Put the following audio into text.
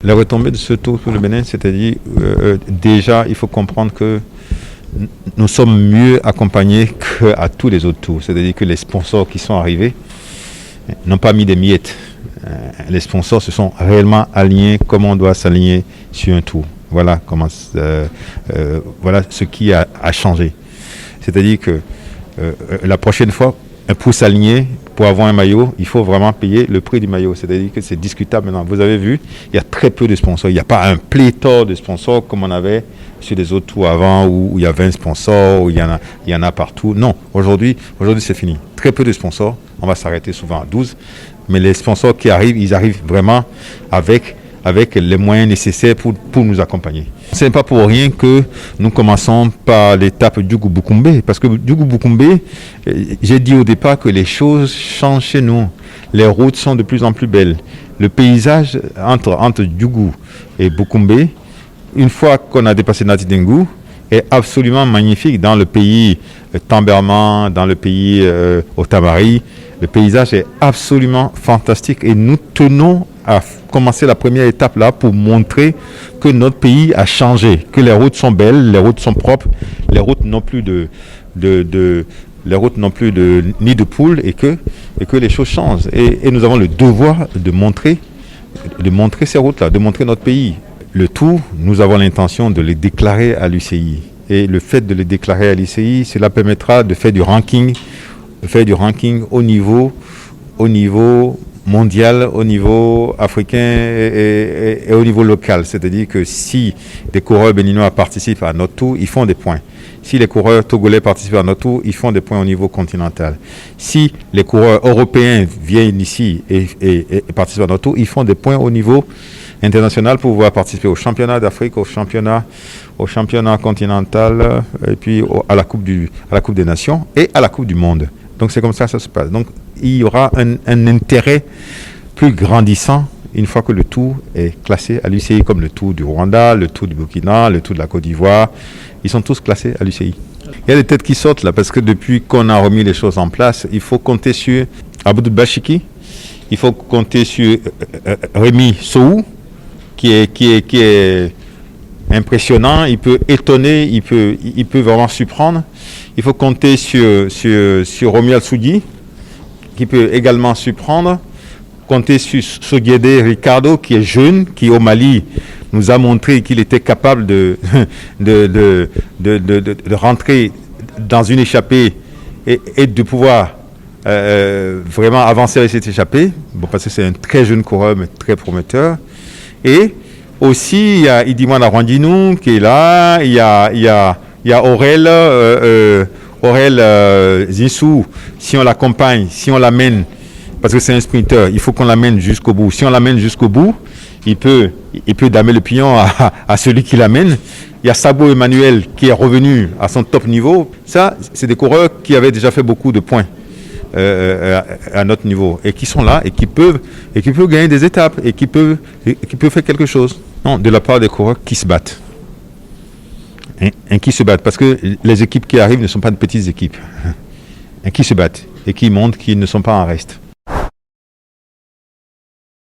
Les retombées de ce tour pour le Bénin, c'est-à-dire déjà, il faut comprendre que nous sommes mieux accompagnés qu'à tous les autres tours. C'est-à-dire que les sponsors qui sont arrivés n'ont pas mis des miettes. Les sponsors se sont réellement alignés comme on doit s'aligner sur un tour. Voilà comment, voilà ce qui a changé. C'est-à-dire que la prochaine fois, pour s'aligner, pour avoir un maillot, il faut vraiment payer le prix du maillot. C'est-à-dire que c'est discutable maintenant. Vous avez vu, il y a très peu de sponsors. Il n'y a pas un pléthore de sponsors comme on avait sur les autres tours avant où il y a 20 sponsors, où il y en a partout. Non, aujourd'hui c'est fini. Très peu de sponsors. On va s'arrêter souvent à 12. Mais les sponsors qui arrivent, ils arrivent vraiment avec les moyens nécessaires pour nous accompagner. Ce n'est pas pour rien que nous commençons par l'étape Djougou Boukoumbe, parce que Djougou Boukoumbe, j'ai dit au départ que les choses changent chez nous. Les routes sont de plus en plus belles. Le paysage entre Djougou et Boukoumbe, une fois qu'on a dépassé Natidengou, est absolument magnifique dans le pays Tamberman, dans le pays Otamari. Le paysage est absolument fantastique et nous tenons à commencer la première étape là pour montrer que notre pays a changé, que les routes sont belles, les routes sont propres, les routes n'ont plus nid de poule et que les choses changent. Et nous avons le devoir de montrer ces routes-là, de montrer notre pays. Le tout, nous avons l'intention de les déclarer à l'UCI. Et le fait de les déclarer à l'UCI, cela permettra de faire du ranking au niveau mondial, au niveau africain et au niveau local. C'est-à-dire que si des coureurs béninois participent à notre tour, ils font des points. Si les coureurs togolais participent à notre tour, ils font des points au niveau continental. Si les coureurs européens viennent ici et participent à notre tour, ils font des points au niveau international pour pouvoir participer au championnat d'Afrique, au championnat continental, et puis à la Coupe des Nations et à la Coupe du Monde. Donc c'est comme ça que ça se passe. Donc il y aura un intérêt plus grandissant une fois que le tour est classé à l'UCI, comme le tour du Rwanda, le tour du Burkina, le tour de la Côte d'Ivoire. Ils sont tous classés à l'UCI. Il y a des têtes qui sortent là, parce que depuis qu'on a remis les choses en place, il faut compter sur Abdou Bachiki, il faut compter sur Rémi Sohou, qui est impressionnant, il peut étonner, il peut vraiment surprendre. Il faut compter sur Romuald Soudi, qui peut également surprendre. Compter sur Soguédé Ricardo, qui est jeune, qui au Mali nous a montré qu'il était capable de rentrer dans une échappée et de pouvoir vraiment avancer avec cette échappée. Bon, parce que c'est un très jeune coureur, mais très prometteur. Et aussi, il y a Idimana Rwandinou qui est là, il y a Aurel Zissou, si on l'accompagne, si on l'amène, parce que c'est un sprinter, il faut qu'on l'amène jusqu'au bout. Si on l'amène jusqu'au bout, il peut damer le pion à celui qui l'amène. Il y a Sabo Emmanuel qui est revenu à son top niveau. Ça, c'est des coureurs qui avaient déjà fait beaucoup de points à notre niveau et qui sont là et qui peuvent gagner des étapes et qui peuvent faire quelque chose. Non, de la part des coureurs qui se battent. Qui se battent, parce que les équipes qui arrivent ne sont pas de petites équipes. Qui se battent et qui montrent qu'ils ne sont pas en reste.